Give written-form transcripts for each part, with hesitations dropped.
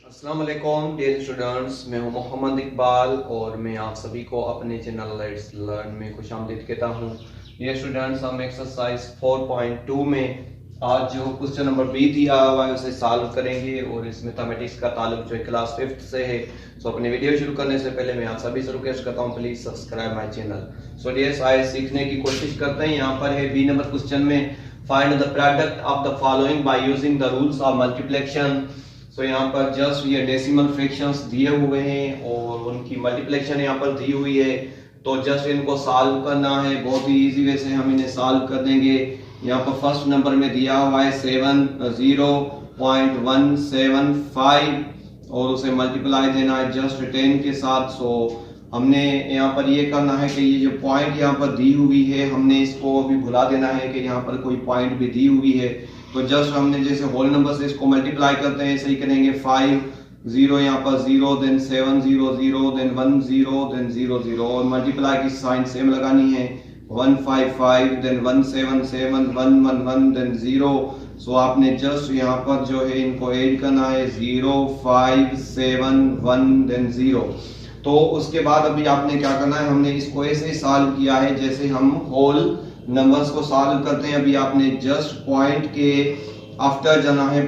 अस्सलाम वालेकुम dear students, मैं हूं मोहम्मद इकबाल और मैं आप सभी को अपने चैनल लेट्स लर्न में खुशामदीद कहता हूं। डियर स्टूडेंट्स, हम एक्सरसाइज 4.2 में आज जो क्वेश्चन नंबर बी दिया हुआ है उसे सॉल्व करेंगे और इस मैथमेटिक्स का ताल्लुक जो है क्लास 5th से है। सो अपनी वीडियो शुरू करने से पहले मैं आप सभी से रिक्वेस्ट करता हूं, please subscribe my channel. So dear, आइए सीखने की कोशिश करते हैं। यहाँ पर है बी नंबर क्वेश्चन में, find the product of the following by using the rules of multiplication. तो यहाँ पर जस्ट ये डेसिमल फ्रैक्शंस दिए हुए हैं और उनकी मल्टीप्लिकेशन यहाँ पर दी हुई है, तो जस्ट इनको सॉल्व करना है। बहुत ही इजी वे से हम इन्हें सॉल्व कर देंगे। यहाँ पर फर्स्ट नंबर में दिया हुआ है 70.175 और उसे मल्टीप्लाई देना है जस्ट 10 के साथ। सो हमने यहाँ पर ये करना है कि ये जो पॉइंट यहाँ पर दी हुई है हमने इसको भी भुला देना है कि यहाँ पर कोई पॉइंट भी दी हुई है। तो जस्ट हमने जैसे होल नंबर से इसको मल्टीप्लाई करते हैं ऐसे ही करेंगे। 5 0 यहाँ पर 0, देन 7 0 0, देन 1 0, देन 0 0 और मल्टीप्लाई की साइन सेम लगानी है। 1 5 5, देन 1 7 7, 1 1 1, देन 0। सो आपने जस्ट यहाँ पर जो है इनको ऐड करना है 0 5 7 1, देन 0। तो उसके बाद अभी आपने क्या करना है, हमने इसको ऐसे ही सॉल्व किया है जैसे हम होल नंबर्स को सॉल्व करते हैं। अभी आपने जस्ट पॉइंट के आफ्टर जाना है,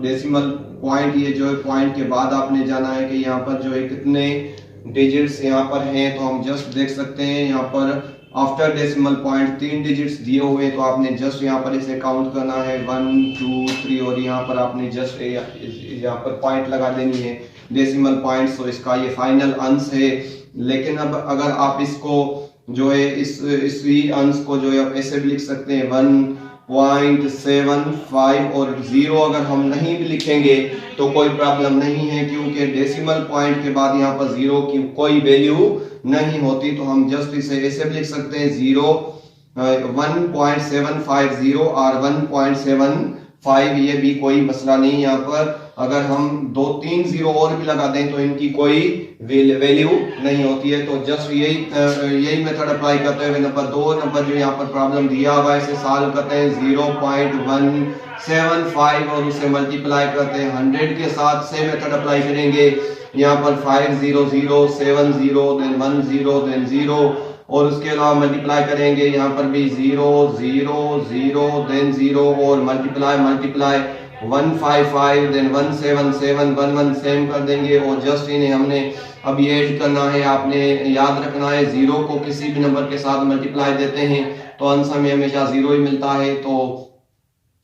डेसिमल पॉइंट ये जो है पॉइंट के बाद आपने जाना है कि यहाँ पर जो है कितने डिजिट्स यहाँ पर हैं। तो हम जस्ट देख सकते हैं यहाँ पर आफ्टर डेसिमल पॉइंट 3 डिजिट्स दिए हुए हैं, तो आपने जस्ट यहाँ पर इसे काउंट करना है 1 2 3 और यहाँ पर आपने जस्ट यहाँ पर पॉइंट लगा देनी है डेसिमल पॉइंट। तो इसका ये फाइनल अंश है। लेकिन अब अगर आप इसको जो है इसी अंश को जो है आप ऐसे भी लिख सकते हैं 1.75 और 0 अगर हम नहीं भी लिखेंगे तो कोई प्रॉब्लम नहीं है, क्योंकि डेसिमल पॉइंट के बाद यहाँ पर 0 की कोई वैल्यू नहीं होती। तो हम जस्ट इसे ऐसे भी लिख सकते हैं 1.750 और 1.75, ये भी कोई मसला नहीं। यहाँ पर अगर हम 2-3 0 और भी लगा दें तो इनकी कोई वैल्यू नहीं होती है। तो जस्ट यही मेथड अप्लाई करते हुए नंबर 2 नंबर जो यहाँ पर प्रॉब्लम दिया हुआ है इसे सॉल्व करते हैं। 0.175 और उसे मल्टीप्लाई करते हैं 100 के साथ। से मेथड अप्लाई करेंगे यहाँ पर 5 0 0 7 0, देन 1 0, देन 0 और उसके अलावा मल्टीप्लाई करेंगे यहाँ पर भी 0 0 0, देन 0 और मल्टीप्लाई 155, देन 177 1 1 सेम कर देंगे और जस्ट इन्हें हमने अब ये ऐड करना है। आपने याद रखना है 0 को किसी भी नंबर के साथ मल्टीप्लाई देते हैं तो आंसर में हमेशा 0 ही मिलता है। तो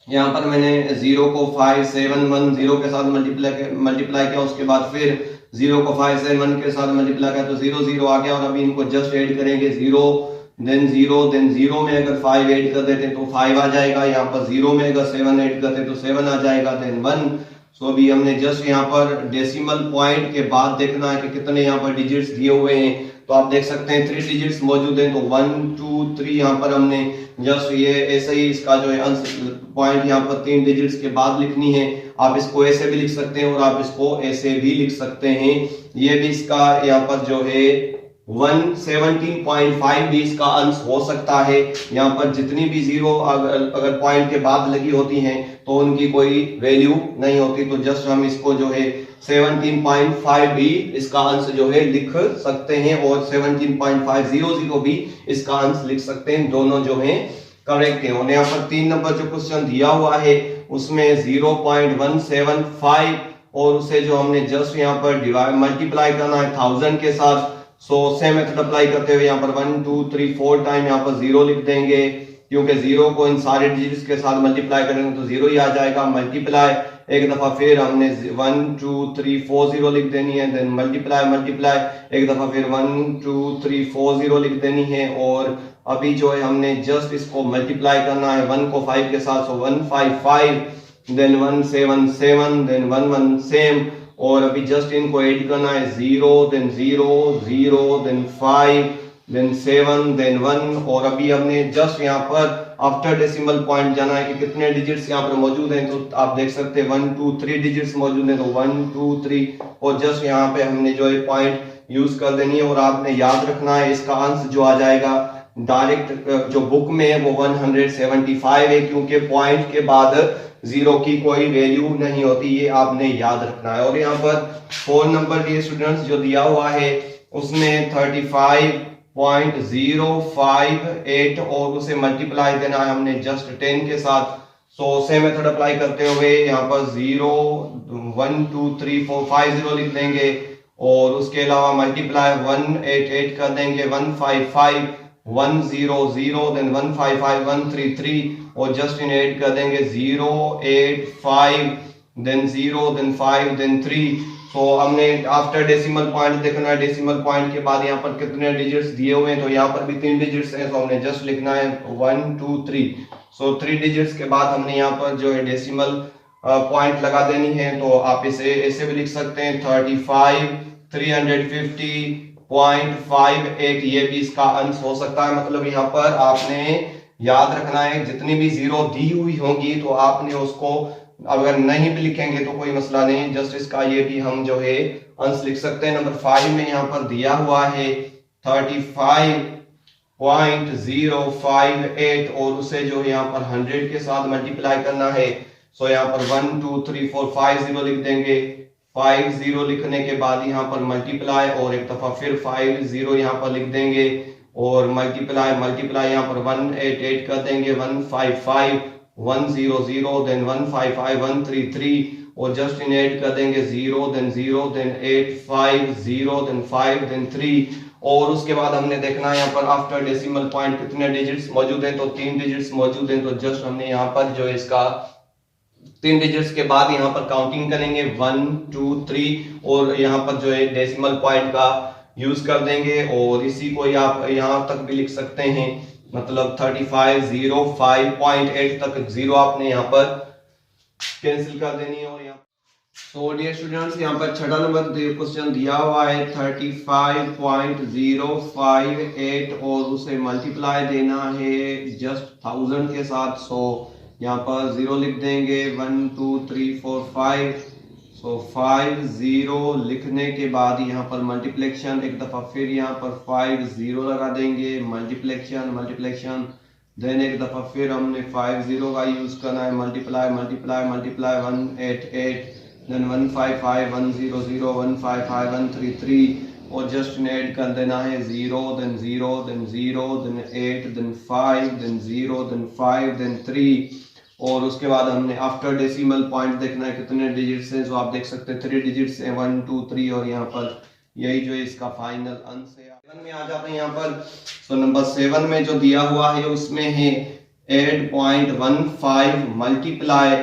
यहाँ पर मैंने 0 को 5 7 1 0 के साथ मल्टीप्लाई किया, उसके बाद फिर 0 को 5 7 1 के साथ मल्टीप्लाई किया तो 0 0 आ गया। और अभी इनको जस्ट ऐड करेंगे 0 देन 0, देन 0 में अगर 5 ऐड कर देते तो 5 आ जाएगा। यहाँ पर 0 में अगर 7 ऐड करते तो 7 आ जाएगा, देन 1। सो अभी हमने जस्ट यहाँ पर डेसिमल पॉइंट के बाद देखना है कि कितने यहाँ पर डिजिट्स दिए हुए हैं। तो आप देख सकते हैं 3 डिजिट्स मौजूद हैं, तो 1 2 3 यहाँ पर हमने जस्ट ये ऐसे ही इसका जो है अंश पॉइंट यहाँ पर 3 डिजिट्स के बाद लिखनी है। आप इसको ऐसे भी लिख सकते हैं और आप इसको ऐसे भी लिख सकते हैं। ये भी इसका यहाँ पर जो है 117.5 भी इसका अंश हो सकता है। यहाँ पर जितनी भी 0 अगर पॉइंट के बाद लगी होती हैं तो उनकी कोई वैल्यू नहीं होती। तो जस्ट हम इसको जो है 17.5 भी इसका अंश जो है लिख सकते हैं और 17.500 भी इसका अंश लिख सकते हैं। दोनों जो है करेक्ट है। और यहाँ पर 3 नंबर जो क्वेश्चन दिया हुआ है उसमें 0.175 और उसे जो हमने जस्ट यहाँ पर मल्टीप्लाई करना है 1000 के साथ। सो सेम मेथड अप्लाई करते हुए यहाँ पर 1 2 3 4 टाइम यहाँ पर 0 लिख देंगे, क्योंकि 0 को इन सारे डिजिट्स के साथ मल्टीप्लाई करेंगे तो 0 ही आ जाएगा। मल्टीप्लाई एक दफा फिर हमने 1 2 3 4 0 लिख देनी है, देन मल्टीप्लाई एक दफा फिर 1 2 3 4 0 लिख देनी है। और अभी जो है हमने जस्ट इसको मल्टीप्लाई करना है 1 को 5 के साथ। सो 155, देन 177, देन 1 1 सेम और अभी जस्ट इनको ऐड करना है 0 देन 0 0, देन 5, देन 7, देन 1 और अभी हमने जस्ट यहाँ पर आफ्टर डेसिमल पॉइंट जाना है कि कितने डिजिट्स यहाँ पर मौजूद हैं। तो आप देख सकते हैं 1 2 3 डिजिट्स मौजूद हैं, तो 1 2 3 और जस्ट यहाँ पे हमने जो है पॉइंट यूज कर देनी है। और आपने याद रखना है इसका अंश जो आ जाएगा डायरेक्ट जो बुक में है वो 175 है, क्योंकि पॉइंट के बाद जीरो की कोई वैल्यू नहीं होती, ये आपने याद रखना है। और यहाँ पर 4 नंबर के स्टूडेंट्स जो दिया हुआ है उसमें 35.058 और उसे मल्टीप्लाई देना है हमने जस्ट 10 के साथ। सो सेम मेथड अप्लाई करते हुए यहाँ पर 0 1 2 3 4 5 0 लिख देंगे और उसके अलावा मल्टीप्लाई 188 कर देंगे 155 100 देन 155 133 और जस्ट इन 8 कर देंगे 0 8 5 देन 0 देन 5 देन 3। तो हमने आफ्टर डेसिमल पॉइंट देखना है, डेसिमल पॉइंट के बाद यहाँ पर कितने डिजिट्स दिए हुए हैं, तो यहाँ पर भी 3 डिजिट्स हैं, तो हमने जस्ट लिखना है 1 2 3। सो 3 डिजिट्स के बाद हमने यहाँ पर जो है डेसिमल पॉइंट लगा देनी है। तो आप इसे ऐसे भी लिख सकते हैं 35 350.58, ये भी इसका अंश हो सकता है। मतलब यहाँ पर आपने याद रखना है जितनी भी जीरो दी हुई होंगी तो आपने उसको अगर नहीं भी लिखेंगे तो कोई मसला नहीं, जस्ट इसका ये भी हम जो है अंश लिख सकते हैं। नंबर 5 में यहाँ पर दिया हुआ है 35.058 और उसे जो है यहाँ पर 100 के साथ मल्टीप्लाई करना है। सो यहाँ पर 1 2 3 4 5 0 लिख देंगे, 5 0 लिखने के बाद यहाँ पर मल्टीप्लाई और एक दफा फिर 5 0 यहाँ पर लिख देंगे और मल्टीप्लाई यहाँ पर 188 कर देंगे, 155 100 देन 155 133 और जस्ट इन 8 कर देंगे 0 देन 8 5 0 देन 5 देन 3। और उसके बाद हमने देखना है यहाँ पर आफ्टर डेसिमल पॉइंट कितने डिजिट्स मौजूद हैं, तो 3 डिजिट्स मौजूद हैं। तो जस्ट हमने यहाँ पर जो है इसका 3 डिजिट्स के बाद यहाँ पर काउंटिंग करेंगे 1 2 3 और यहाँ पर जो है डेसिमल पॉइंट का यूज कर देंगे और इसी को आप यहाँ तक भी लिख सकते हैं, मतलब 3505.8 तक जीरो आपने यहाँ पर कैंसिल कर देनी है। और यहाँ सो डियर स्टूडेंट्स यहाँ पर छठा नंबर क्वेश्चन दिया हुआ है 35.058 और उसे मल्टीप्लाई देना है जस्ट 1000 के साथ। सो यहाँ पर 0 लिख देंगे 1 2 3 4 5। सो 5 0 लिखने के बाद यहाँ पर मल्टीप्लेक्शन एक दफा फिर यहाँ पर 5 0 लगा देंगे, मल्टीप्लेक्शन देन एक दफा फिर हमने 5 0 का यूज करना है, मल्टीप्लाई 188 देन 155 100 155 133 और जस्ट ऐड कर देना है 0 then 0 then 0 then 8 then 5 then 0 then 5 then 3 और उसके बाद हमने आफ्टर डेसिमल पॉइंट देखना है कितने डिजिट्स हैं। जो आप देख सकते हैं 3 डिजिट्स हैं 1 2 3 और यहाँ पर यही जो है इसका फाइनल अंश है। 7 में आ जाते हैं यहाँ पर। तो नंबर 7 में जो दिया हुआ है उसमें है 8.15 मल्टीप्लाई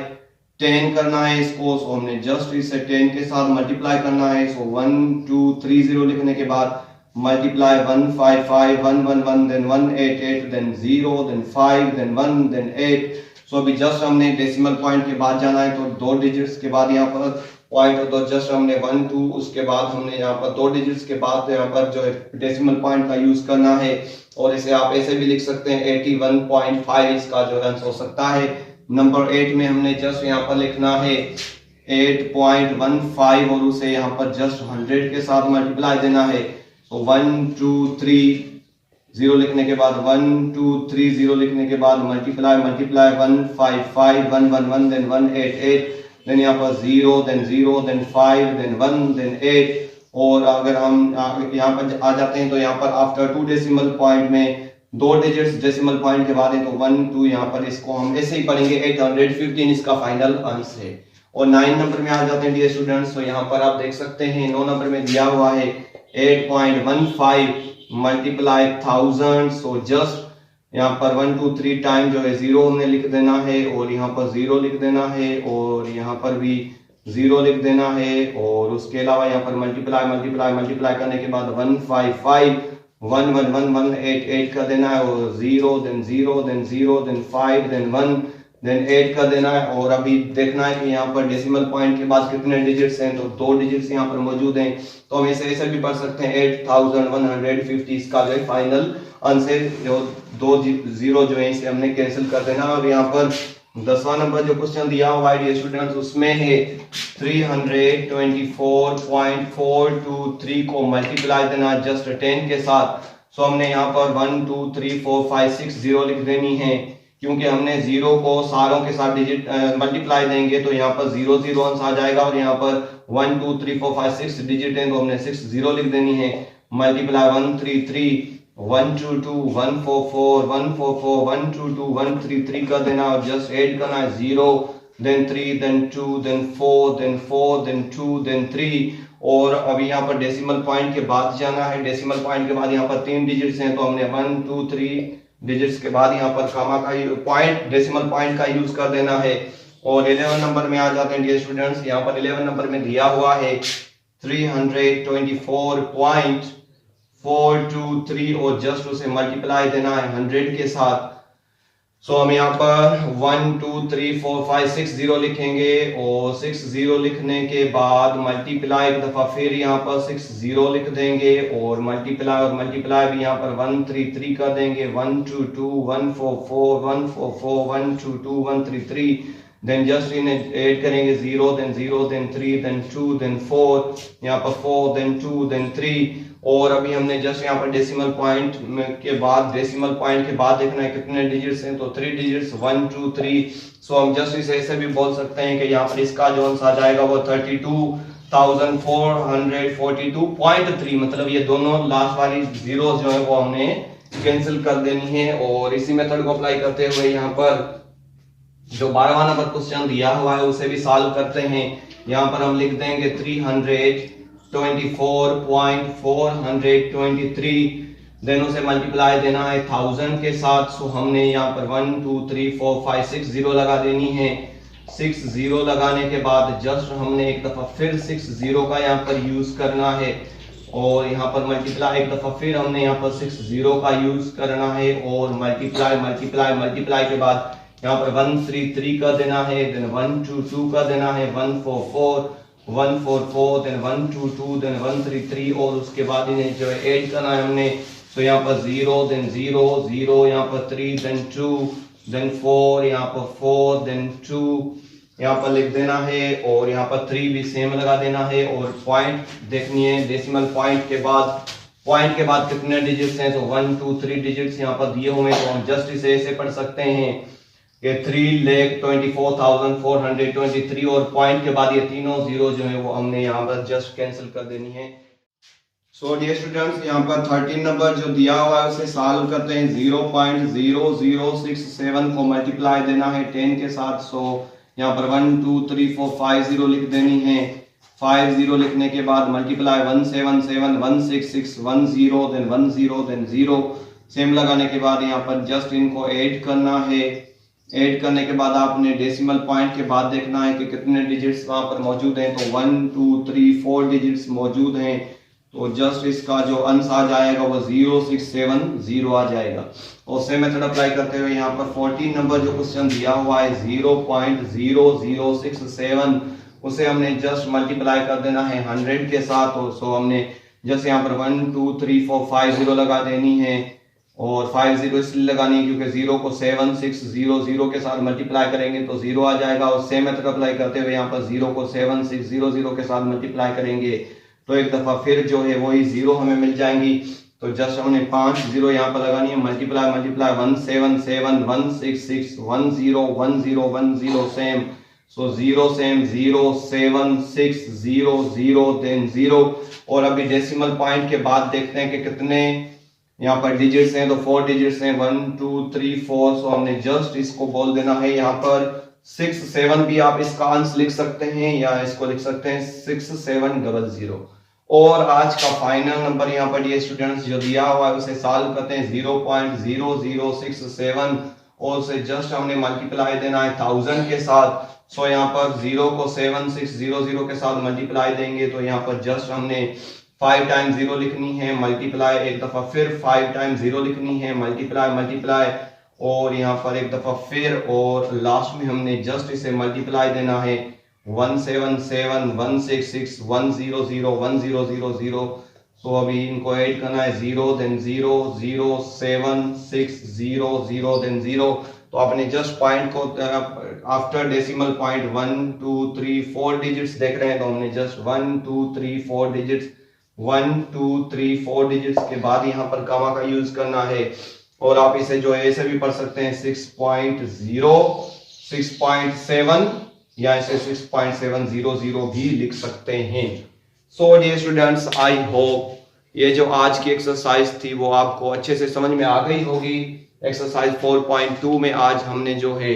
10 करना है इसको। सो हमने जस्ट इसे 10 के साथ मल्टीप्लाई करना है। सो 1 2 3 0 लिखने के बाद multiply 155 111 then 188 then 0 then 5 then 1 then 8। So अभी जस्ट हमने डेसिमल पॉइंट के बाद जाना है, तो 2 डिजिट्स के बाद यहाँ पर पॉइंट, तो जस्ट हमने 1 2 उसके बाद हमने यहाँ पर 2 डिजिट्स के बाद यहाँ पर जो है डेसिमल पॉइंट का यूज करना है। और इसे आप ऐसे भी लिख सकते हैं 81.5 इसका जो आंसर हो सकता है। नंबर 8 में हमने जस्ट यहाँ पर लिखना है 8.15 और उसे यहाँ पर जस्ट 100 के साथ मल्टीप्लाई देना है। तो 1 2 3 0 लिखने के बाद 1 2 3 0 लिखने के बाद मल्टीप्लाई 155 111 देन 188 देन यहाँ पर 0 देन 5 देन 1 देन 8। और अगर हम यहाँ पर आ जाते हैं तो यहाँ पर आफ्टर 2 डेसिमल पॉइंट में 2 डिजिट्स डेसिमल पॉइंट के बाद है, तो 1 2 यहाँ पर इसको हम ऐसे ही पढ़ेंगे 815 इसका फाइनल अंश है। और 9 नंबर में आ जाते हैं डियर स्टूडेंट्स। तो यहाँ पर आप देख सकते हैं 9 नंबर में दिया हुआ है 8.15 मल्टीप्लाई 1000। सो जस्ट यहाँ पर 1 2 3 टाइम जो है 0 हमने लिख देना है और यहाँ पर 0 लिख देना है और यहाँ पर भी 0 लिख देना है। और उसके अलावा यहाँ पर मल्टीप्लाई करने के बाद 155 111 कर देना है और 0 then 0 then 0 then 5 then 1 then 8 कर देना है। और अभी देखना है कि यहाँ पर डेसिमल पॉइंट के बाद कितने डिजिट्स हैं, तो 2 डिजिट्स यहाँ पर मौजूद हैं। तो हम इसे ऐसे भी पढ़ सकते हैं 8150 इसका जो है फाइनल आंसर, जो 2 0 जो है इसे हमने कैंसिल कर देना। और यहाँ पर 10वां नंबर जो क्वेश्चन दिया हुआ है डियर स्टूडेंट्स उसमें है 324.423 को मल्टीप्लाई देना जस्ट 10 के साथ। सो हमने यहाँ पर 1 2 3 4 5 6 0 लिख देनी है, क्योंकि हमने 0 को सारों के साथ डिजिट मल्टीप्लाई देंगे तो यहाँ पर 0 0 अंश आ जाएगा, और यहाँ पर 1 2 3 4 5 6 डिजिट है तो हमने 6 0 लिख देनी है। मल्टीप्लाई 1 3 3 1 2 2 1 4 4 1 4 4 1 2 2 1 3 3 कर देना, और जस्ट ऐड करना है 0 then 3 then 2 then 4 then 4 then 2 then 3। और अभी यहाँ पर डेसिमल पॉइंट के बाद जाना है। डेसिमल पॉइंट के बाद यहाँ पर 3 डिजिट्स हैं तो हमने 1 2 3 डिजिट्स के बाद यहाँ पर कामा का पॉइंट डेसिमल पॉइंट का यूज कर देना है। और 11 नंबर में आ जाते हैं डियर स्टूडेंट्स। यहाँ पर 11 नंबर में दिया हुआ है 324.423 और जस्ट उसे मल्टीप्लाई देना है 100 के साथ। सो हम यहाँ पर 1 2 3 4 5 6 0 लिखेंगे, और 6 0 लिखने के बाद मल्टीप्लाई एक दफा फिर यहाँ पर 6 0 लिख देंगे, और मल्टीप्लाई भी यहाँ पर 1 3 3 कर देंगे, 1 2 2 1 4 4 1 4 4 1 2 2 1 3 3। देन जस्ट इन्हें ऐड करेंगे 0 then 3 then 2 then 4, यहाँ पर 4 then 2 then 3। और अभी हमने जस्ट यहाँ पर डेसिमल पॉइंट के बाद देखना है कितने डिजिट्स हैं, तो 3 डिजिट्स 1 2 3। सो हम जस्ट इसे ऐसे भी बोल सकते हैं कि यहाँ पर इसका जो आंसर आ जाएगा वो 32,442.3, मतलब ये दोनों लास्ट वाली जीरो जो है वो हमने कैंसिल कर देनी है। और इसी मेथड को अप्लाई करते हुए यहाँ पर जो 12वां नंबर क्वेश्चन दिया हुआ है उसे भी सॉल्व करते हैं। यहाँ पर हम लिख देंगे 324.423, देन उसे मल्टीप्लाई देना है 1000 के साथ। सो हमने यहाँ पर 1 2 3 4 5 6 0 लगा देनी है। 6 0 लगाने के बाद जस्ट हमने एक दफा फिर 6 0 का यहाँ पर यूज करना है, और यहाँ पर मल्टीप्लाई एक दफा फिर हमने यहाँ पर 6 0 का यूज करना है, और मल्टीप्लाई के बाद यहाँ पर 1 3 3 का देना है, देन 1 2 2 का देना है, 1 4 4 1 4 4 देन 1 2 2 देन 1 3 3, और उसके बाद इन्हें जो है ऐड करना है हमने। तो यहाँ पर 0 देन 0 0, यहाँ पर 3 देन 2 देन 4, यहाँ पर 4 देन 2 यहाँ पर लिख देना है, और यहाँ पर 3 भी सेम लगा देना है। और पॉइंट देखनी है डेसिमल पॉइंट के बाद कितने डिजिट्स हैं, तो 1 2 3 डिजिट्स यहाँ पर दिए हुए हैं, तो हम जस्ट इसे ऐसे पढ़ सकते हैं कि 3,24,423, और पॉइंट के बाद ये तीनों जीरो जो है वो हमने यहाँ पर जस्ट कैंसिल कर देनी है। सो डियर स्टूडेंट्स, यहाँ पर 13 नंबर जो दिया हुआ है उसे सॉल्व करते हैं। 0.0067 को मल्टीप्लाई देना है 10 के साथ। सो यहाँ पर 1 2 3 4 5 0 लिख देनी है। 5 0 लिखने के बाद मल्टीप्लाई 1 7 7 1 6 6 1 0 देन 1 0 देन 0, सेम लगाने के बाद यहाँ पर जस्ट इनको ऐड करना है। ऐड करने के बाद आपने डेसिमल पॉइंट के बाद देखना है कि कितने डिजिट्स वहां पर मौजूद हैं, तो 1 2 3 4 डिजिट्स मौजूद हैं, तो जस्ट इसका जो आंसर आ जाएगा वो 0670 आ जाएगा। और सेम मेथड अप्लाई करते हुए यहाँ पर 14 नंबर जो क्वेश्चन दिया हुआ है 0.0067, उसे हमने जस्ट मल्टीप्लाई कर देना है 100 के साथ। सो हमने जस्ट यहाँ पर 1 2 3 4 5 0 लगा देनी है, और 5 0 इसलिए लगानी है क्योंकि 0 को 7 6 0 0 के साथ मल्टीप्लाई करेंगे तो 0 आ जाएगा। और सेम मेथड अप्लाई करते हुए यहाँ पर 0 को 7 6 0 0 के साथ मल्टीप्लाई करेंगे तो एक दफा फिर जो है वही 0 हमें मिल जाएंगी। तो जस्ट हमने 5 0 यहाँ पर लगानी है, मल्टीप्लाई 1 7 7 1 6 6 1 0 1 0 1 0 सेम। सो 0 सेम 0 7 6 0 0 देन 0। और अभी डेसिमल पॉइंट के बाद देखते हैं कि कितने यहाँ पर डिजिट्स हैं, तो 4 डिजिट्स हैं 1 2 3 4। सो हमने जस्ट इसको बोल देना है यहाँ पर 6 7 भी आप इसका आंसर लिख सकते हैं, या इसको लिख सकते हैं 6700। और आज का फाइनल नंबर यहाँ पर ये स्टूडेंट्स जो दिया हुआ है उसे सॉल्व करते हैं 0.0067, और उसे जस्ट हमने मल्टीप्लाई देना है 1000 के साथ। सो यहाँ पर 0 को 7600 के साथ मल्टीप्लाई देंगे तो यहाँ पर जस्ट हमने 5 टाइम्स 0 लिखनी है, मल्टीप्लाई एक दफा फिर 5 टाइम्स 0 लिखनी है, मल्टीप्लाई और यहाँ पर एक दफा फिर, और लास्ट में हमने जस्ट इसे मल्टीप्लाई देना है 177 166 100 1000। सो अभी इनको ऐड करना है 0 देन 0 0 7 6 0 0 देन 0। तो आपने जस्ट पॉइंट को आफ्टर डेसिमल पॉइंट 1 2 3 4 डिजिट्स देख रहे हैं, तो हमने जस्ट 1 2 3 4 डिजिट्स 1 2 3 4 डिजिट्स के बाद यहाँ पर कामा का यूज करना है। और आप इसे जो है ऐसे भी पढ़ सकते हैं 6.0 6.7 या इसे 6.700 भी लिख सकते हैं। So dear students, I hope ये जो आज की एक्सरसाइज थी वो आपको अच्छे से समझ में आ गई होगी। एक्सरसाइज 4.2 में आज हमने जो है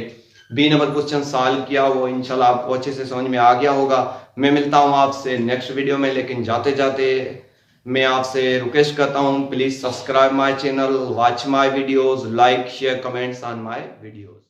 बी नंबर क्वेश्चन सॉल्व किया, वो इंशाल्लाह आपको अच्छे से समझ में आ गया होगा। मैं मिलता हूं आपसे नेक्स्ट वीडियो में, लेकिन जाते जाते मैं आपसे रिक्वेस्ट करता हूं, please subscribe my channel, watch my videos, like share comments on my videos.